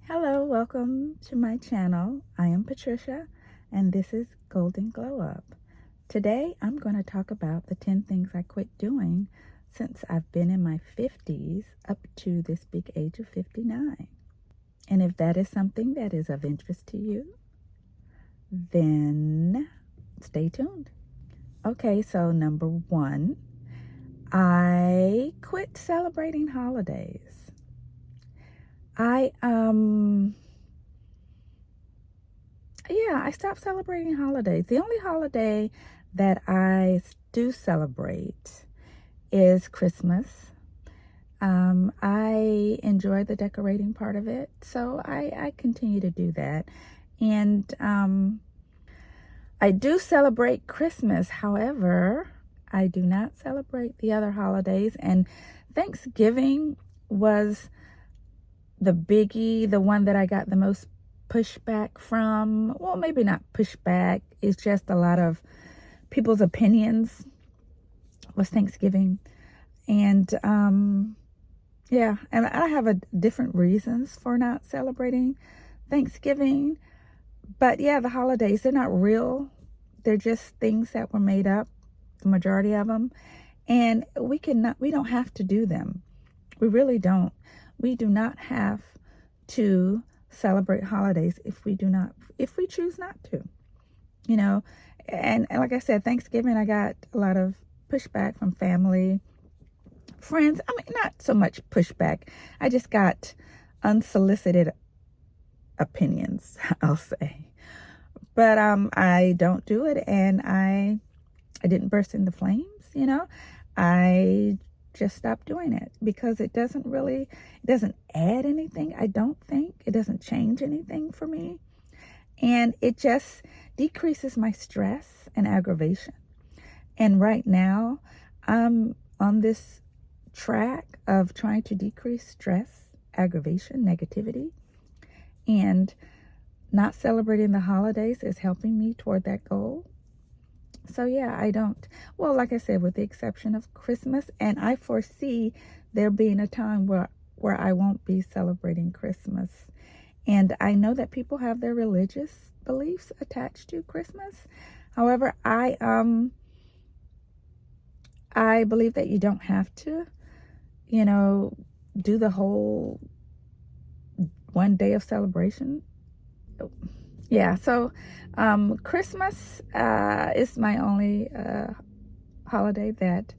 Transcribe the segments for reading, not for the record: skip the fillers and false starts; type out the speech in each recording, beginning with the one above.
Hello, welcome to my channel. I am Patricia and this is Golden Glow Up. Today I'm going to talk about the 10 things I quit doing since I've been in my 50s up to this big age of 59. And if that is something that is of interest to you, then stay tuned. Okay, so number one, I quit celebrating holidays. I stopped celebrating holidays. The only holiday that I do celebrate is Christmas. I enjoy the decorating part of it, so I continue to do that. And I do celebrate Christmas. However, I do not celebrate the other holidays, and Thanksgiving was the biggie, the one that I got the most pushback from. Well, maybe not pushback, it's just a lot of people's opinions was Thanksgiving. And and I have different reasons for not celebrating Thanksgiving. But yeah, the holidays, they're not real. They're just things that were made up, the majority of them. And we don't have to do them. We really don't. We do not have to celebrate holidays if we choose not to, and like I said, Thanksgiving, I got a lot of pushback from family, friends. I mean, not so much pushback. I just got unsolicited opinions, I'll say. But I don't do it, and I didn't burst into flames, I just stopped doing it because it doesn't add anything. I don't think it doesn't change anything for me. And it just decreases my stress and aggravation. And right now I'm on this track of trying to decrease stress, aggravation, negativity, and not celebrating the holidays is helping me toward that goal. So yeah, well, like I said, with the exception of Christmas, and I foresee there being a time where I won't be celebrating Christmas. And I know that people have their religious beliefs attached to Christmas. However, I believe that you don't have to, do the whole one day of celebration. Yeah, so Christmas is my only holiday that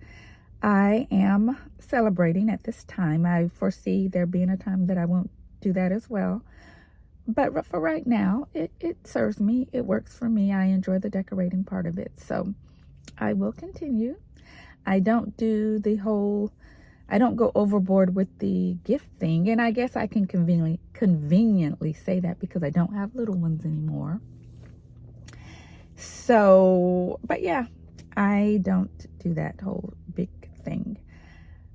I am celebrating at this time. I foresee there being a time that I won't do that as well. But for right now, it serves me. It works for me. I enjoy the decorating part of it. So I will continue. I don't go overboard with the gift thing. And I guess I can conveniently say that because I don't have little ones anymore. So, but yeah, I don't do that whole big thing.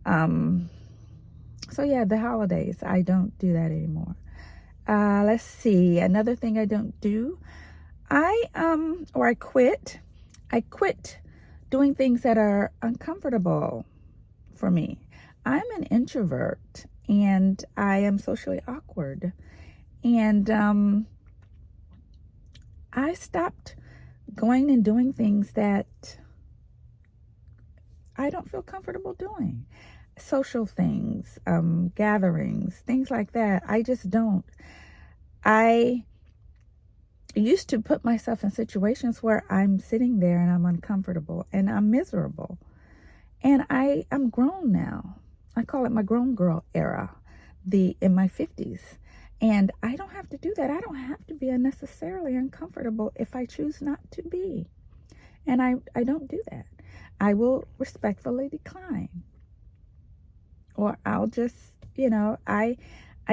So yeah, the holidays, I don't do that anymore. Let's see, another thing I don't do, I quit doing things that are uncomfortable for me. I'm an introvert and I am socially awkward. And I stopped going and doing things that I don't feel comfortable doing. Social things, gatherings, things like that. I just don't. I used to put myself in situations where I'm sitting there and I'm uncomfortable and I'm miserable. And I'm grown now. I call it my grown girl era, in my 50s. And I don't have to do that. I don't have to be unnecessarily uncomfortable if I choose not to be. And I don't do that. I will respectfully decline. Or I'll just, I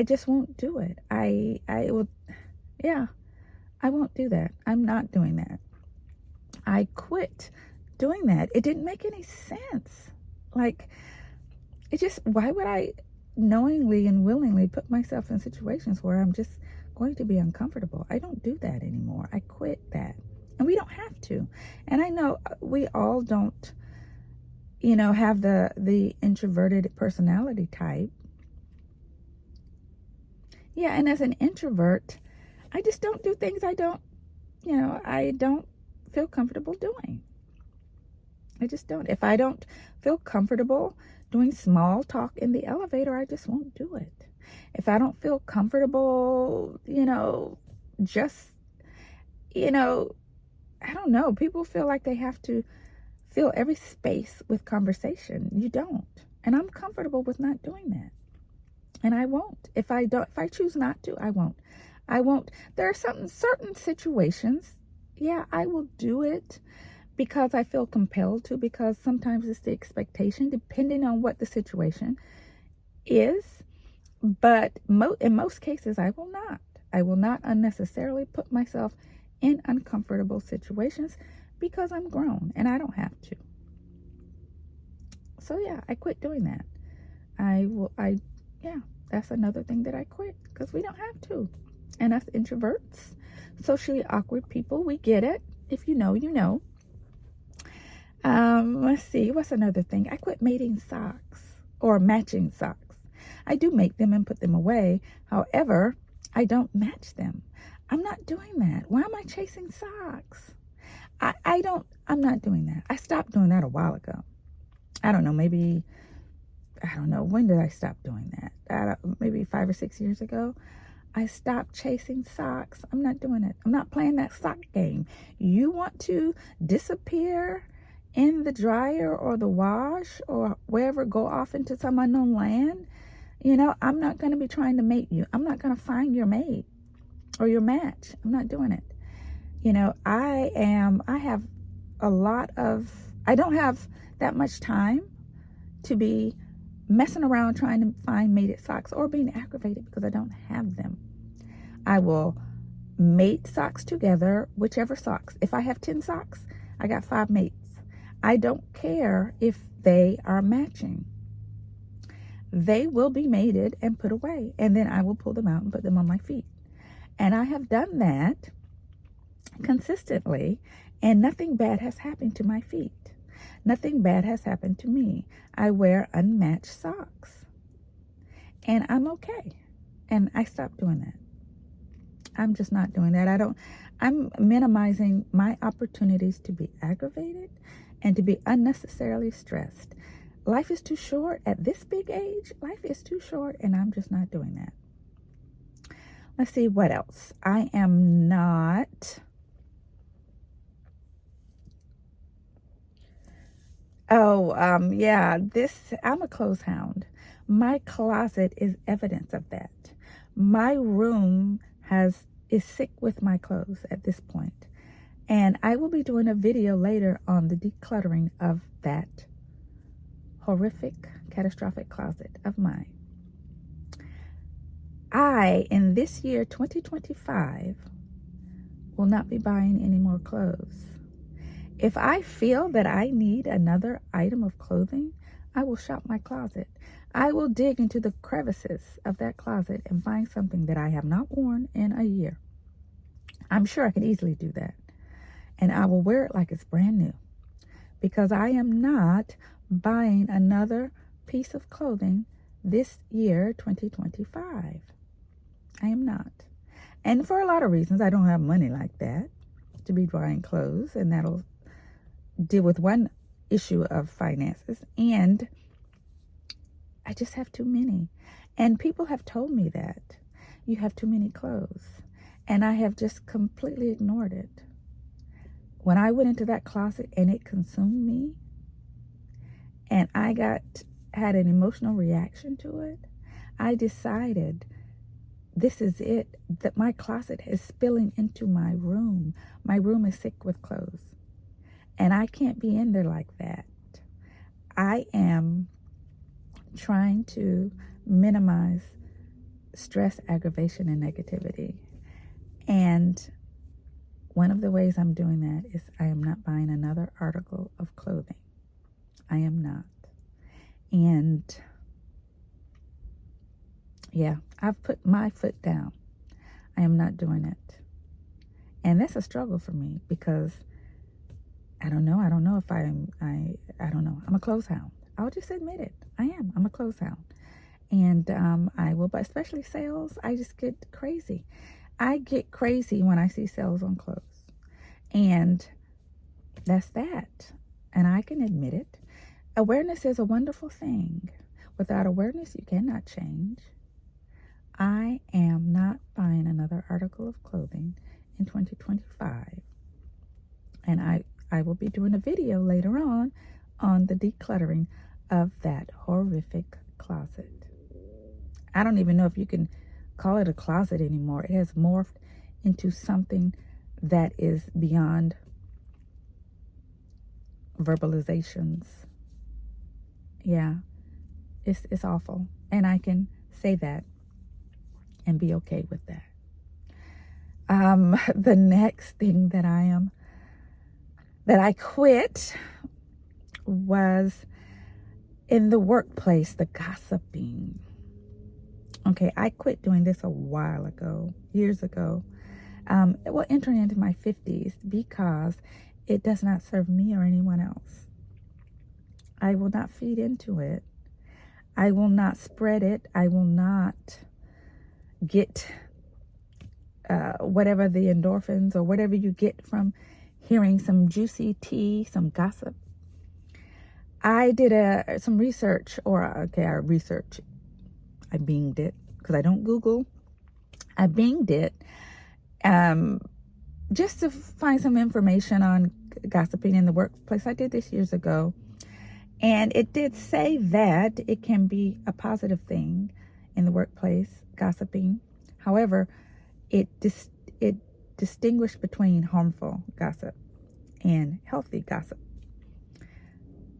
just won't do it. I won't do that. I'm not doing that. I quit doing that. It didn't make any sense. Like, why would I knowingly and willingly put myself in situations where I'm just going to be uncomfortable? I don't do that anymore. I quit that. And we don't have to. And I know we all don't, have the introverted personality type. Yeah, and as an introvert, I just don't do things I don't feel comfortable doing. I just don't. If I don't feel comfortable doing small talk in the elevator, I just won't do it. If I don't feel comfortable, just, I don't know. People feel like they have to fill every space with conversation. You don't. And I'm comfortable with not doing that. And I won't. If I choose not to, I won't. I won't. There are certain situations, yeah, I will do it because I feel compelled to, because sometimes it's the expectation, depending on what the situation is. But in most cases, I will not. I will not unnecessarily put myself in uncomfortable situations because I'm grown and I don't have to. So yeah, I quit doing that. Yeah, that's another thing that I quit because we don't have to. And us introverts, socially awkward people, we get it. If you know, you know. Let's see, what's another thing? I quit mating socks or matching socks. I do make them and put them away. However, I don't match them. I'm not doing that. Why am I chasing socks? I'm not doing that. I stopped doing that a while ago. I don't know, when did I stop doing that? Maybe 5 or 6 years ago. I stopped chasing socks. I'm not doing it. I'm not playing that sock game. You want to disappear in the dryer or the wash or wherever, go off into some unknown land? I'm not going to be trying to mate you. I'm not going to find your mate or your match. I'm not doing it. I don't have that much time to be messing around trying to find mated socks or being aggravated because I don't have them. I will mate socks together, whichever socks. If I have 10 socks, I got 5 mates. I don't care if they are matching. They will be mated and put away, and then I will pull them out and put them on my feet. And I have done that consistently, and nothing bad has happened to my feet. Nothing bad has happened to me. I wear unmatched socks, and I'm okay. And I stopped doing that. I'm just not doing that. I'm minimizing my opportunities to be aggravated and to be unnecessarily stressed. Life is too short at this big age. Life is too short, and I'm just not doing that. Let's see what else. I am not. Yeah, I'm a clothes hound. My closet is evidence of that. My room is sick with my clothes at this point. And I will be doing a video later on the decluttering of that horrific, catastrophic closet of mine. In this year, 2025, will not be buying any more clothes. If I feel that I need another item of clothing, I will shop my closet. I will dig into the crevices of that closet and find something that I have not worn in a year. I'm sure I could easily do that. And I will wear it like it's brand new, because I am not buying another piece of clothing this year, 2025. I am not. And for a lot of reasons, I don't have money like that to be buying clothes, and that'll deal with one issue of finances. And I just have too many. And people have told me that you have too many clothes. And I have just completely ignored it. When I went into that closet and it consumed me, and I had an emotional reaction to it, I decided this is it, that my closet is spilling into my room. My room is sick with clothes. And I can't be in there like that. I am trying to minimize stress, aggravation, and negativity. And one of the ways I'm doing that is I am not buying another article of clothing. I am not. And yeah, I've put my foot down. I am not doing it. And that's a struggle for me because I don't know if I don't know. I'm a clothes hound. I'll just admit it. I'm a clothes hound. And I will, but especially sales, I just get crazy. I get crazy when I see sales on clothes. And that's that. And I can admit it. Awareness is a wonderful thing. Without awareness, you cannot change. I am not buying another article of clothing in 2025. And I will be doing a video later on the decluttering of that horrific closet. I don't even know if you can call it a closet anymore. It has morphed into something that is beyond verbalizations. Yeah, it's awful. And I can say that and be okay with that. The next thing that I quit was in the workplace, the gossiping. Okay, I quit doing this a while ago, years ago. Entering into my 50s, because it does not serve me or anyone else. I will not feed into it. I will not spread it. I will not get whatever the endorphins or whatever you get from hearing some juicy tea, some gossip. I did some research, I binged it, because I don't Google. I binged it just to find some information on gossiping in the workplace. I did this years ago. And it did say that it can be a positive thing in the workplace, gossiping. However, it distinguished between harmful gossip and healthy gossip.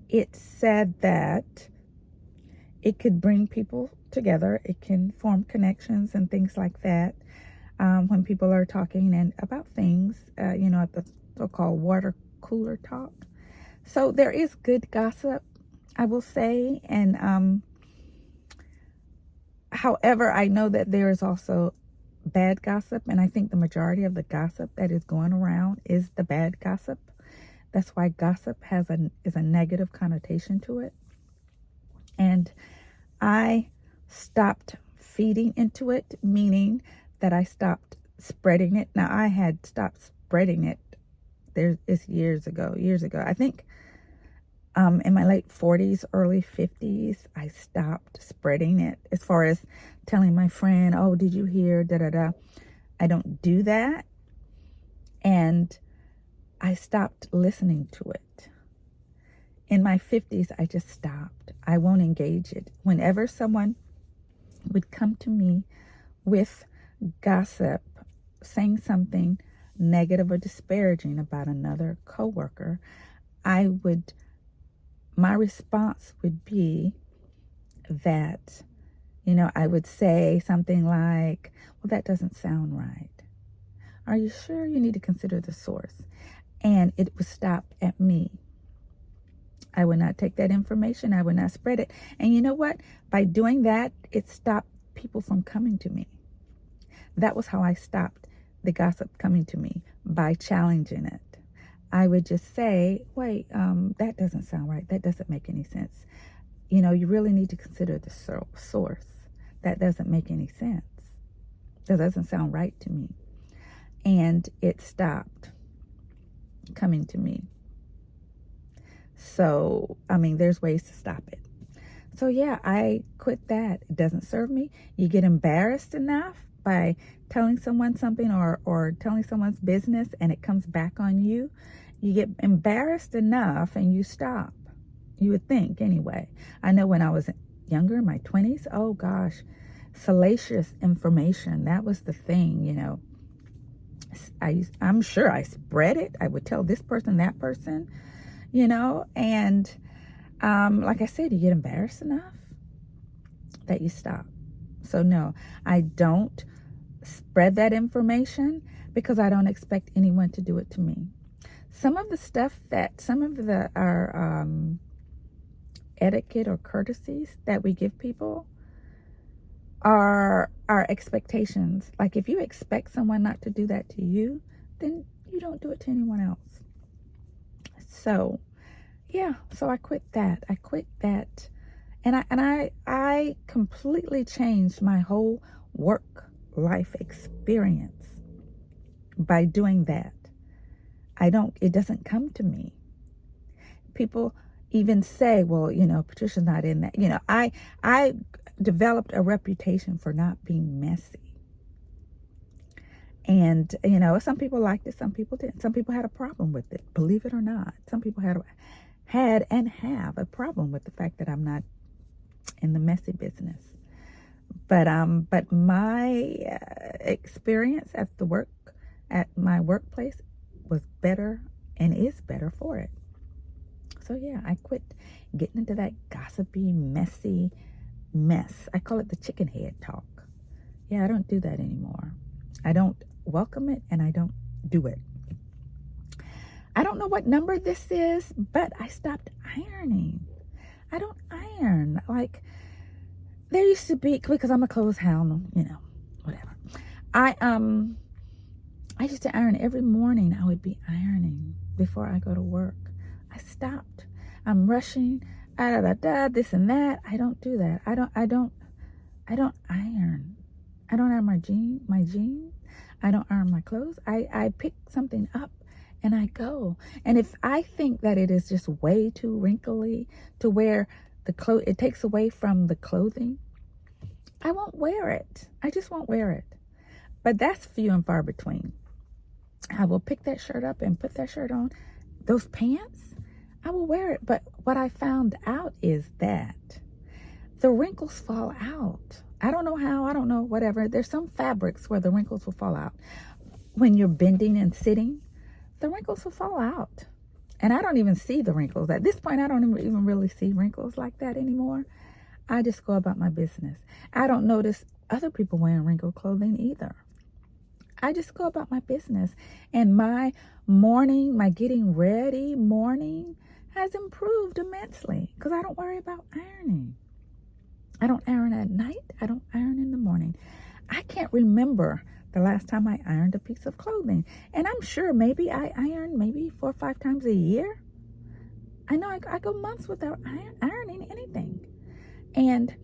It said that it could bring people together. It can form connections and things like that when people are talking and about things, at the so-called water cooler talk. So there is good gossip, I will say. And however, I know that there is also bad gossip. And I think the majority of the gossip that is going around is the bad gossip. That's why gossip is a negative connotation to it. And I stopped feeding into it, meaning that I stopped spreading it. Now, I had stopped spreading it. It's years ago. I think in my late 40s, early 50s, I stopped spreading it. As far as telling my friend, oh, did you hear, da-da-da. I don't do that. And I stopped listening to it. In my 50s, I just stopped. I won't engage it. Whenever someone would come to me with gossip, saying something negative or disparaging about another coworker, my response would be that, I would say something like, well, that doesn't sound right. Are you sure? You need to consider the source. And it would stop at me. I would not take that information. I would not spread it. And you know what? By doing that, it stopped people from coming to me. That was how I stopped the gossip coming to me, by challenging it. I would just say, wait, that doesn't sound right. That doesn't make any sense. You really need to consider the source. That doesn't make any sense. That doesn't sound right to me. And it stopped coming to me. So, there's ways to stop it. So yeah, I quit that. It doesn't serve me. You get embarrassed enough by telling someone something or telling someone's business, and it comes back on you. You get embarrassed enough and you stop. You would think, anyway. I know when I was younger, in my 20s, oh gosh, salacious information, that was the thing, I'm sure I spread it. I would tell this person, that person, and like I said, you get embarrassed enough that you stop. So no, I don't spread that information, because I don't expect anyone to do it to me. Some of our etiquette or courtesies that we give people are our expectations. Like, if you expect someone not to do that to you, then you don't do it to anyone else. So yeah, so I quit that. And I completely changed my whole work life experience by doing that. It doesn't come to me. People even say, well, Patricia's not in that. I developed a reputation for not being messy. And, some people liked it, some people didn't. Some people had a problem with it, believe it or not. Some people had and have a problem with the fact that I'm not in the messy business. But my experience at my workplace was better and is better for it. So yeah, I quit getting into that gossipy, messy mess. I call it the chicken head talk. Yeah, I don't do that anymore. I don't welcome it, and I don't do it. I don't know what number this is, but I stopped ironing. I don't iron. Like, there used to be, because I'm a clothes hound, whatever. I used to iron every morning. I would be ironing before I go to work. I stopped. I'm rushing, this and that. I don't do that. I don't iron. I don't iron my jeans. I don't iron my clothes. I pick something up and I go. And if I think that it is just way too wrinkly to wear it takes away from the clothing, I won't wear it. I just won't wear it. But that's few and far between. I will pick that shirt up and put that shirt on. Those pants, I will wear it. But what I found out is that the wrinkles fall out. I don't know how, I don't know, whatever. There's some fabrics where the wrinkles will fall out. When you're bending and sitting, the wrinkles will fall out. And I don't even see the wrinkles. At this point, I don't even really see wrinkles like that anymore. I just go about my business. I don't notice other people wearing wrinkled clothing either. I just go about my business. And my getting ready morning has improved immensely because I don't worry about ironing. I don't iron at night. I don't iron in the morning. I can't remember the last time I ironed a piece of clothing. And I'm sure maybe I iron 4 or 5 times a year. I know I go months without ironing anything. And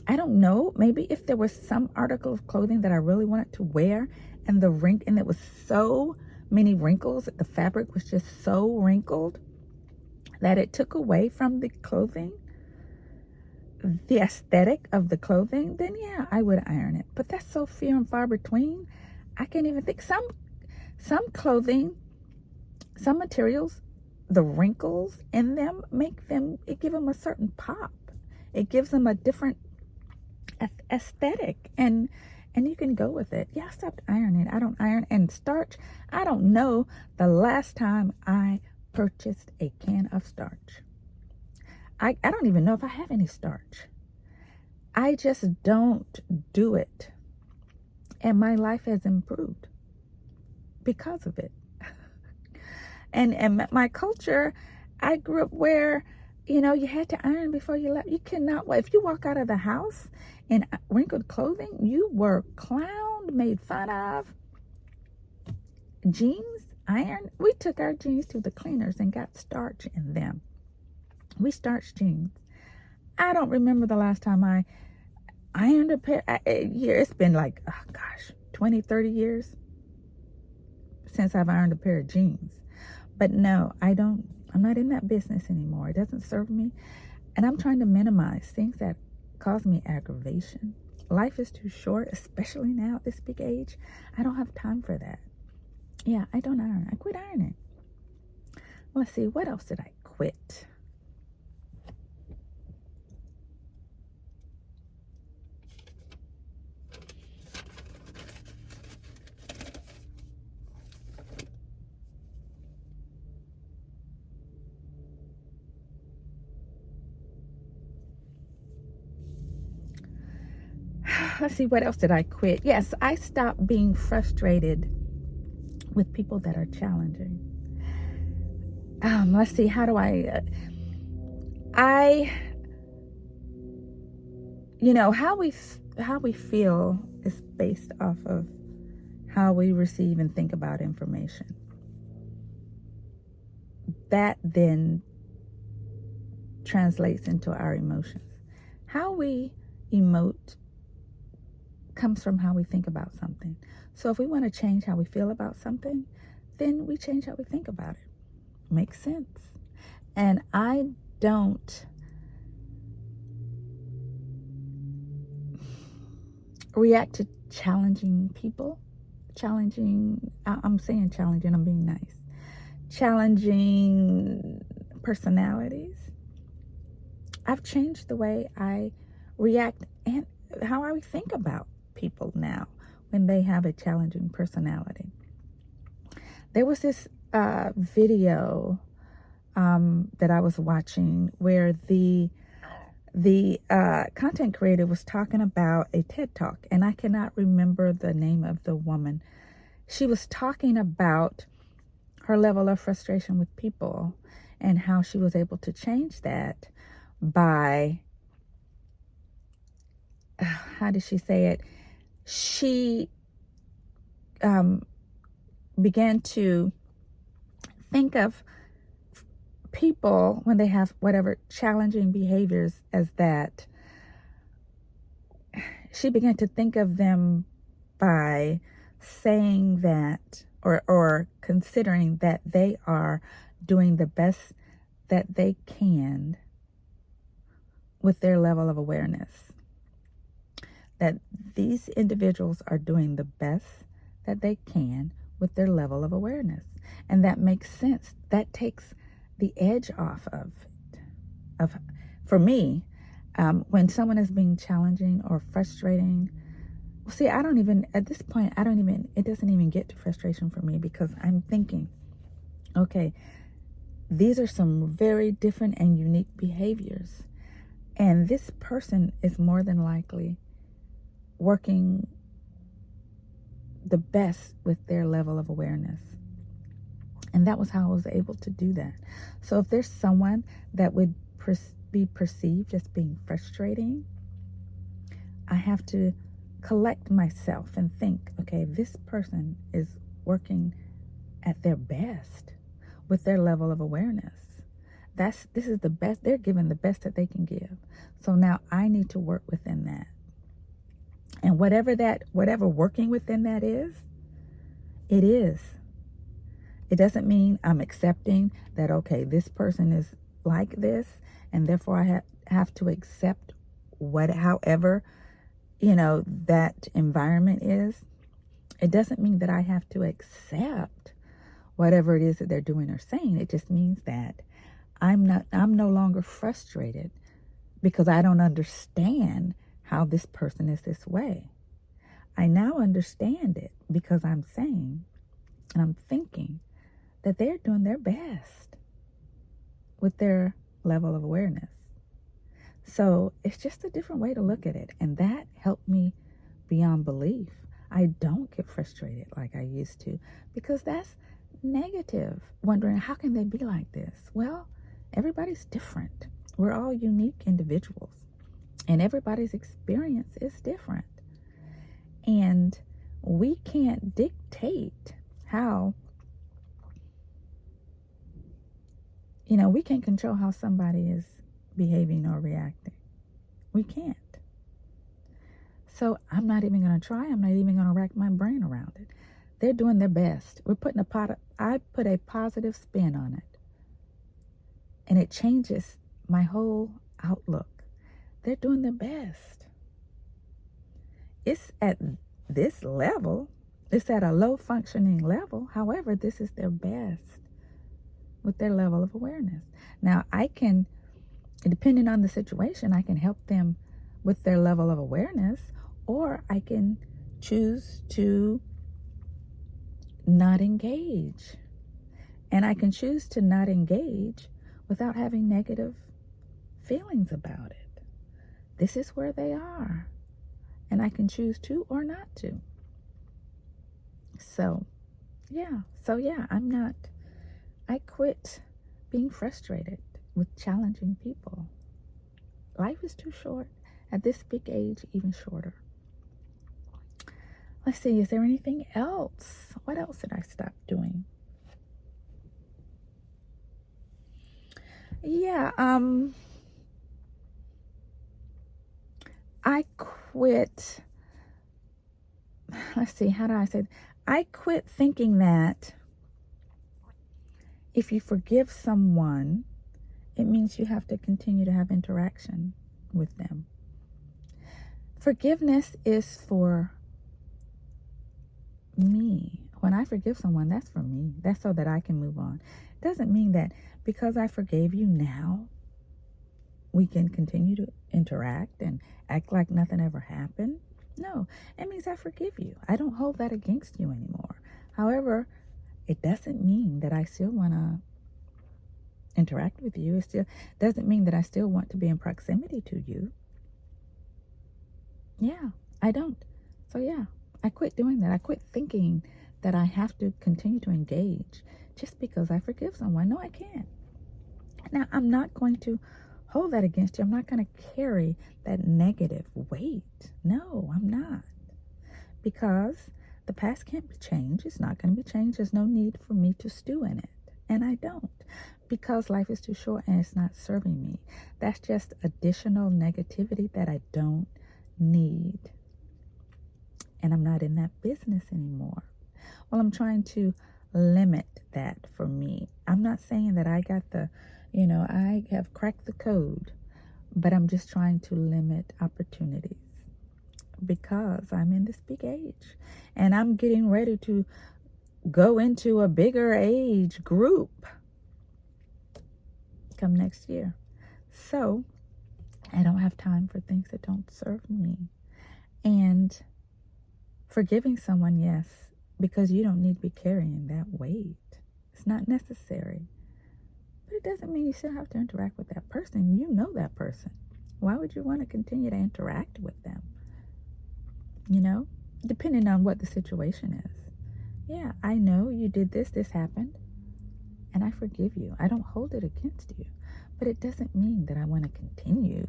I don't know, maybe if there was some article of clothing that I really wanted to wear and it was so many wrinkles, the fabric was just so wrinkled that it took away from the clothing, the aesthetic of the clothing, then yeah, I would iron it. But that's so few and far between. I can't even think. Some clothing, some materials, the wrinkles in them give them a certain pop. It gives them a different aesthetic, and you can go with it. Yeah, I stopped ironing. I don't iron. And starch, I don't know the last time I purchased a can of starch. I don't even know if I have any starch. I just don't do it. And my life has improved because of it. And my culture, I grew up where, you had to iron before you left. You cannot, if you walk out of the house in wrinkled clothing, you were clowned, made fun of. Jeans, iron. We took our jeans to the cleaners and got starch in them. We starched jeans. I don't remember the last time I ironed a pair. It's been 20, 30 years since I've ironed a pair of jeans. But no, I'm not in that business anymore. It doesn't serve me. And I'm trying to minimize things that cause me aggravation. Life is too short, especially now at this big age. I don't have time for that. Yeah, I don't iron. I quit ironing. Let's see, what else did I quit? Let's see, what else did I quit? Yes, I stopped being frustrated with people that are challenging. Let's see, how do how we feel is based off of how we receive and think about information. That then translates into our emotions. How we emote comes from how we think about something. So if we want to change how we feel about something, then we change how we think about it. Makes sense. And I don't react to challenging people. I'm saying challenging, I'm being nice. Challenging personalities. I've changed the way I react and how I think about people now when they have a challenging personality. There was this video that I was watching where the content creator was talking about a TED Talk, and I cannot remember the name of the woman. She was talking about her level of frustration with people and how she was able to change that by, how did she say it? She began to think of people when they have whatever challenging behaviors as that. She began to think of them by saying that or considering that they are doing the best that they can with their level of awareness. That these individuals are doing the best that they can with their level of awareness. And that makes sense. That takes the edge off of it. For me, when someone is being challenging or frustrating, see, at this point, it doesn't even get to frustration for me, because I'm thinking, okay, these are some very different and unique behaviors. And this person is more than likely working the best with their level of awareness. And that was how I was able to do that. So if there's someone that would be perceived as being frustrating, I have to collect myself and think, okay, this person is working at their best with their level of awareness. This is the best. They're giving the best that they can give. So now I need to work within that. And whatever working within that is, it is. It doesn't mean I'm accepting that, okay, this person is like this, and therefore I have to accept however, that environment is. It doesn't mean that I have to accept whatever it is that they're doing or saying. It just means that I'm no longer frustrated because I don't understand how this person is this way. I now understand it because I'm saying and I'm thinking that they're doing their best with their level of awareness. So it's just a different way to look at it. And that helped me beyond belief. I don't get frustrated like I used to, because that's negative. Wondering, how can they be like this? Well, everybody's different. We're all unique individuals, and everybody's experience is different. And we can't dictate how, we can't control how somebody is behaving or reacting. We can't. So I'm not even going to try. I'm not even going to rack my brain around it. They're doing their best. I put a positive spin on it, and it changes my whole outlook. They're doing their best. It's at this level. It's at a low functioning level. However, this is their best with their level of awareness. Now, I can, depending on the situation, I can help them with their level of awareness, or I can choose to not engage. And I can choose to not engage without having negative feelings about it. This is where they are. And I can choose to or not to. So, yeah, I quit being frustrated with challenging people. Life is too short. At this big age, even shorter. Let's see, is there anything else? What else did I stop doing? Yeah, I quit, let's see, how do I say it? I quit thinking that if you forgive someone, it means you have to continue to have interaction with them. Forgiveness is for me. When I forgive someone, that's for me. That's so that I can move on. It doesn't mean that because I forgave you now, we can continue to interact and act like nothing ever happened. No, it means I forgive you. I don't hold that against you anymore. However, it doesn't mean that I still want to interact with you. It still doesn't mean that I still want to be in proximity to you. Yeah, I don't. So yeah, I quit doing that. I quit thinking that I have to continue to engage just because I forgive someone. No, I can't. Now, I'm not going to hold that against you. I'm not going to carry that negative weight. No, I'm not. Because the past can't be changed. It's not going to be changed. There's no need for me to stew in it. And I don't. Because life is too short and it's not serving me. That's just additional negativity that I don't need. And I'm not in that business anymore. Well, I'm trying to limit that for me. I'm not saying that I got I have cracked the code, but I'm just trying to limit opportunities because I'm in this big age and I'm getting ready to go into a bigger age group come next year. So I don't have time for things that don't serve me. And forgiving someone, yes, because you don't need to be carrying that weight. It's not necessary. But it doesn't mean you still have to interact with that person. You know that person. Why would you want to continue to interact with them? Depending on what the situation is. Yeah, I know you did this happened, and I forgive you. I don't hold it against you. But it doesn't mean that I want to continue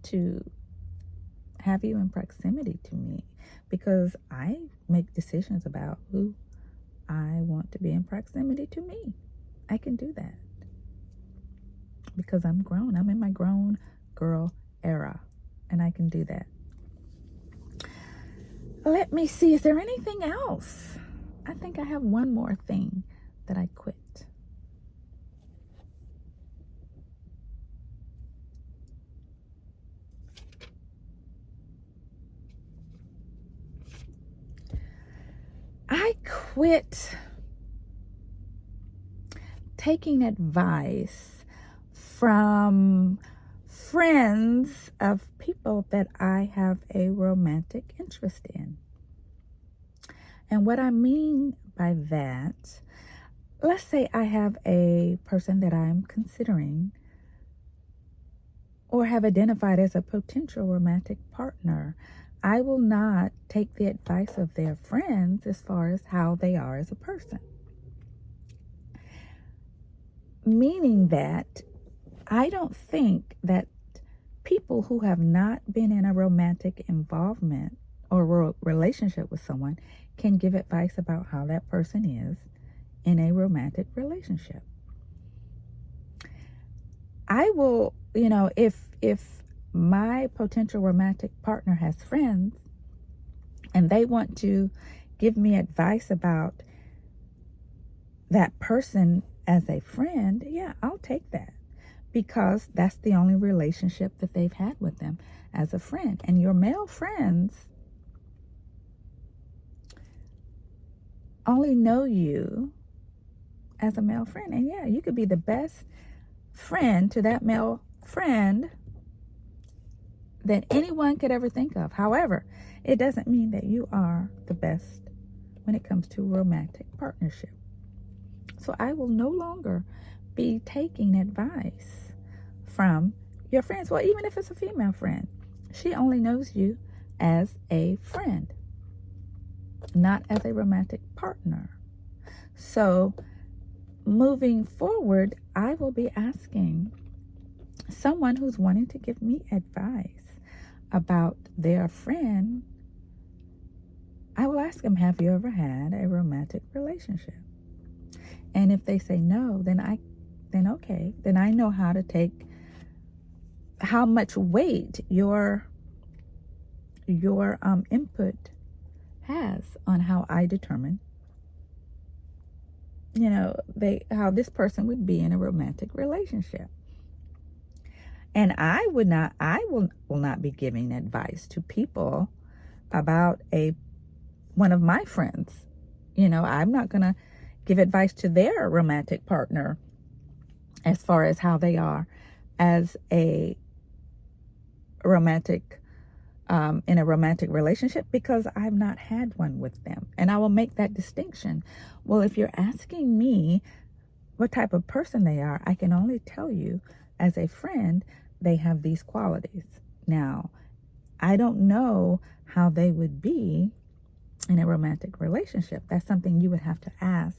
to have you in proximity to me, because I make decisions about who I want to be in proximity to me. I can do that because I'm grown. I'm in my grown girl era, and I can do that. Let me see. Is there anything else? I think I have one more thing that I quit. I quit taking advice from friends of people that I have a romantic interest in. And what I mean by that, let's say I have a person that I'm considering or have identified as a potential romantic partner. I will not take the advice of their friends as far as how they are as a person. Meaning that I don't think that people who have not been in a romantic involvement or relationship with someone can give advice about how that person is in a romantic relationship. I will, if my potential romantic partner has friends and they want to give me advice about that person as a friend, yeah, I'll take that, because that's the only relationship that they've had with them as a friend. And your male friends only know you as a male friend. And yeah, you could be the best friend to that male friend that anyone could ever think of. However, it doesn't mean that you are the best when it comes to romantic partnership. So I will no longer be taking advice from your friends. Well, even if it's a female friend, she only knows you as a friend, not as a romantic partner. So moving forward, I will be asking someone who's wanting to give me advice about their friend. I will ask them, have you ever had a romantic relationship? And if they say no, then okay. Then I know how how much weight your input has on how I determine, how this person would be in a romantic relationship. And I will not be giving advice to people about one of my friends. I'm not going to give advice to their romantic partner as far as how they are as a romantic, in a romantic relationship, because I've not had one with them. And I will make that distinction. Well, if you're asking me what type of person they are, I can only tell you as a friend, they have these qualities. Now, I don't know how they would be in a romantic relationship. That's something you would have to ask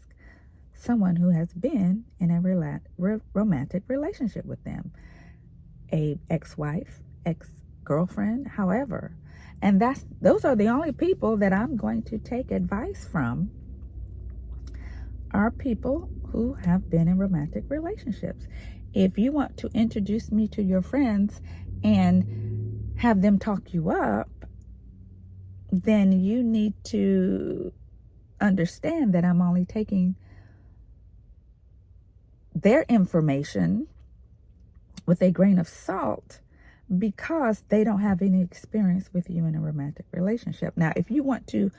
someone who has been in a romantic relationship with them, a ex-wife, ex-girlfriend, however. And those are the only people that I'm going to take advice from, are people who have been in romantic relationships. If you want to introduce me to your friends and have them talk you up, then you need to understand that I'm only taking their information with a grain of salt, because they don't have any experience with you in a romantic relationship. Now, if you want to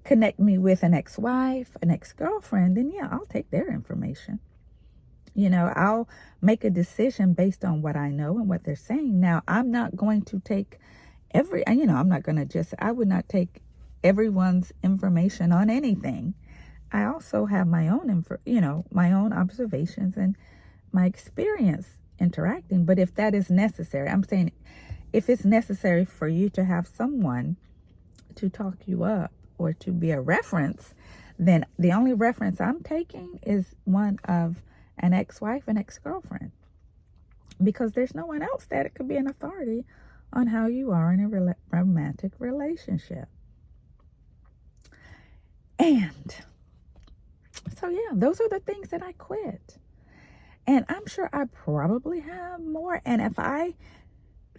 connect me with an ex-wife, an ex-girlfriend, then yeah, I'll take their information. I'll make a decision based on what I know and what they're saying. Now, I'm not going to take I would not take everyone's information on anything. I also have my own my own observations and my experience interacting. But if that is necessary, I'm saying, if it's necessary for you to have someone to talk you up or to be a reference, then the only reference I'm taking is one of an ex-wife and ex-girlfriend, because there's no one else that it could be an authority on how you are in a romantic relationship. And so, yeah, those are the things that I quit. And I'm sure I probably have more. And if I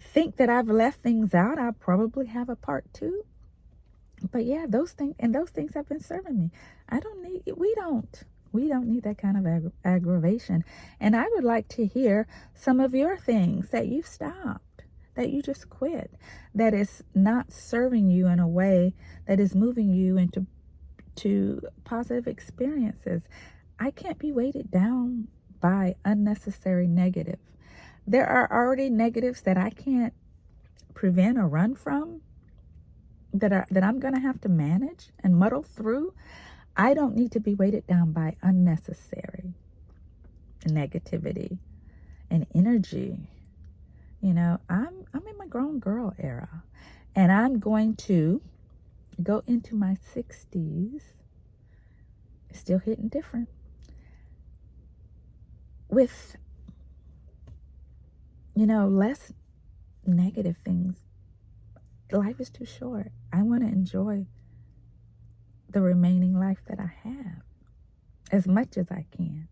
think that I've left things out, I'll probably have a part 2. But yeah, those things have been serving me. We don't need that kind of aggravation. And I would like to hear some of your things that you've stopped, that you just quit, that is not serving you in a way that is moving you into positive experiences. I can't be weighted down by unnecessary negative. There are already negatives that I can't prevent or run from, that I'm going to have to manage and muddle through. I don't need to be weighted down by unnecessary negativity and energy. I'm in my grown girl era, and I'm going to go into my 60s still hitting different, with less negative things. Life is too short. I want to enjoy the remaining life that I have as much as I can.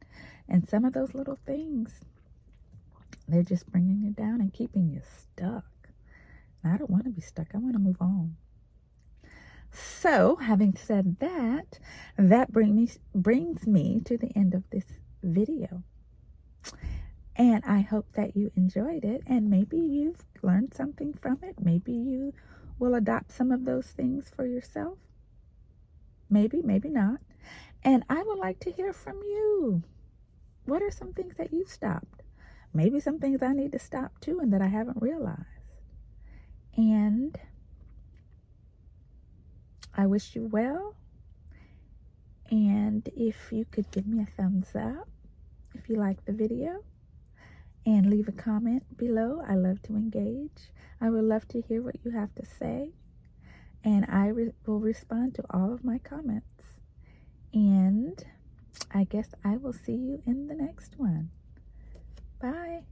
And some of those little things, they're just bringing you down and keeping you stuck. And I don't want to be stuck. I want to move on. So, having said that, that brings me to the end of this video. And I hope that you enjoyed it, and maybe you've learned something from it. Maybe you will adopt some of those things for yourself. Maybe, maybe not. And I would like to hear from you. What are some things that you've stopped? Maybe some things I need to stop too, and that I haven't realized. And I wish you well. And if you could give me a thumbs up if you like the video, and leave a comment below. I love to engage. I would love to hear what you have to say, and I will respond to all of my comments. And I guess I will see you in the next one. Bye.